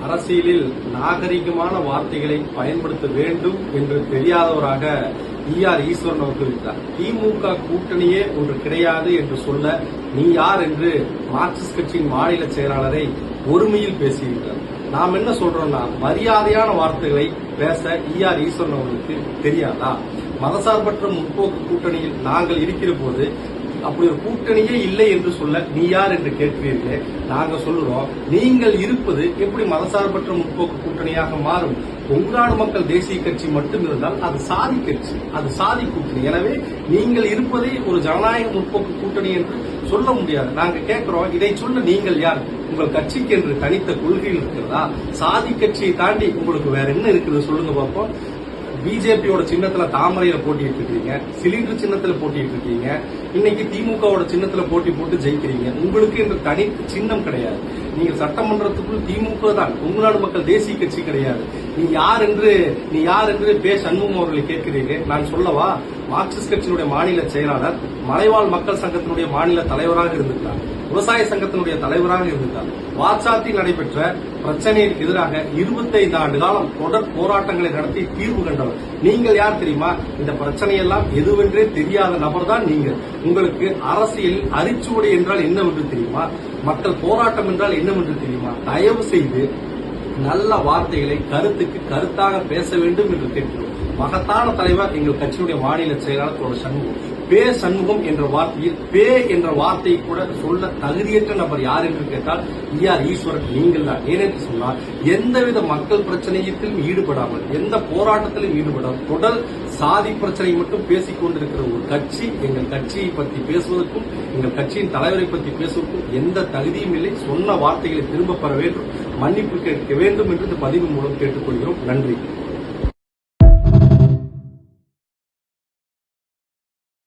அரசியலில் நாகரிகமான வார்த்தைகளை பயன்படுத்த வேண்டும் என்று தெரியாதவராக ஈஆர் ஈஸ்வரன் அவர்கள் இருக்கிறார். திமுக கூட்டணியே ஒன்று கிடையாது என்று சொல்ல நீ யார் என்று மார்க்சிஸ்ட் கட்சியின் மாநில செயலாளரை ஒருமையில் பேசியிருக்கிறார். நாம் என்ன சொல்றோம்னா, மரியாதையான வார்த்தைகளை பேச ஈஆர் ஈஸ்வரன் அவர்களுக்கு தெரியாதா? மதசார்பற்ற முற்போக்கு கூட்டணியில் நாங்கள் இருக்கிற போது அப்படி ஒரு கூட்டணியே இல்லை என்று சொல்ல நீ யார் என்று கேட்கிறீர்களே. நாங்க சொல்லுறோம், நீங்கள் இருப்பது எப்படி மதசார்பற்ற முற்போக்கு கூட்டணியாக மாறும்? கொங்குநாடு மக்கள் தேசிய கட்சி மட்டும் இருந்தால் அது சாதி கட்சி, அது சாதி கூட்டணி. எனவே நீங்கள் இருப்பதை ஒரு ஜனநாயக முற்போக்கு கூட்டணி என்று சொல்ல முடியாது. நாங்க கேட்கிறோம், இதை சொல்ல நீங்கள் யார்? உங்கள் கட்சிக்கு என்று தனித்த கொள்கைகள் இருக்கிறதா? சாதி கட்சியை தாண்டி உங்களுக்கு வேற என்ன இருக்குது சொல்லுங்க பார்ப்போம். பிஜேபியோட சின்னத்துல தாமரையில போட்டிட்டு இருக்கீங்க, சிலிண்டர் சின்னத்துல போட்டிட்டு இருக்கீங்க, இன்னைக்கு திமுகவோட சின்னத்துல போட்டி போட்டு ஜெயிக்கிறீங்க. உங்களுக்கு என்று தனி சின்னம் கிடையாது. நீங்க சட்டமன்றத்துக்குள் திமுக தான், கொங்குநாடு மக்கள் தேசிய கட்சி கிடையாது. நீ யார் என்று பே. சண்முகம் அவர்களை கேட்கிறீர்கள். நான் சொல்லவா, மார்க்சிஸ்ட் கட்சியினுடைய மாநில செயலாளர், மலைவாழ் மக்கள் சங்கத்தினுடைய மாநில தலைவராக இருந்திருக்கிறார், விவசாய சங்கத்தினுடைய தலைவராக இருந்திருக்கிறார். வாச்சாத்தில் நடைபெற்ற பிரச்சனைக்கு எதிராக 25 ஆண்டு காலம் தொடர் போராட்டங்களை நடத்தி தீர்வு கண்டவர். நீங்கள் யார் தெரியுமா? இந்த பிரச்சனையெல்லாம் எதுவென்றே தெரியாத நபர் தான் நீங்கள். உங்களுக்கு அரசியலில் அரிச்சுவடி என்றால் என்னவென்று தெரியுமா? மக்கள் போராட்டம் என்றால் என்னவென்று தெரியுமா? தயவு செய்து நல்ல வார்த்தைகளை கருத்துக்கு கருத்தாக பேச வேண்டும் என்று கேட்கிறோம். மகத்தான தலைவர் எங்கள் கட்சியுடைய மாநில செயலாளர் சண்முகம். பே. சண்முகம் என்ற வார்த்தையில் பே என்ற வார்த்தையை கூட சொல்ல தகுதியற்ற நபர் யார் என்று கேட்டால் ஈஆர் ஈஸ்வரன் நீங்கள் தான். ஏனென்று சொன்னால், எந்தவித மக்கள் பிரச்சனையிலும் ஈடுபடாமல், எந்த போராட்டத்திலும் ஈடுபடாமல், தொடர் சாதி பிரச்சனை மட்டும் பேசிக் கொண்டிருக்கிற ஒரு கட்சி எங்கள் கட்சியை பற்றி பேசுவதற்கும் எங்கள் கட்சியின் தலைவரை பற்றி பேசுவதற்கும் எந்த தகுதியும் இல்லை. சொன்ன வார்த்தைகளை திரும்ப பெற வேண்டும், மன்னிப்பு கேட்க வேண்டும் என்று இந்த பதிவு மூலம் கேட்டுக்கொள்கிறோம். நன்றி.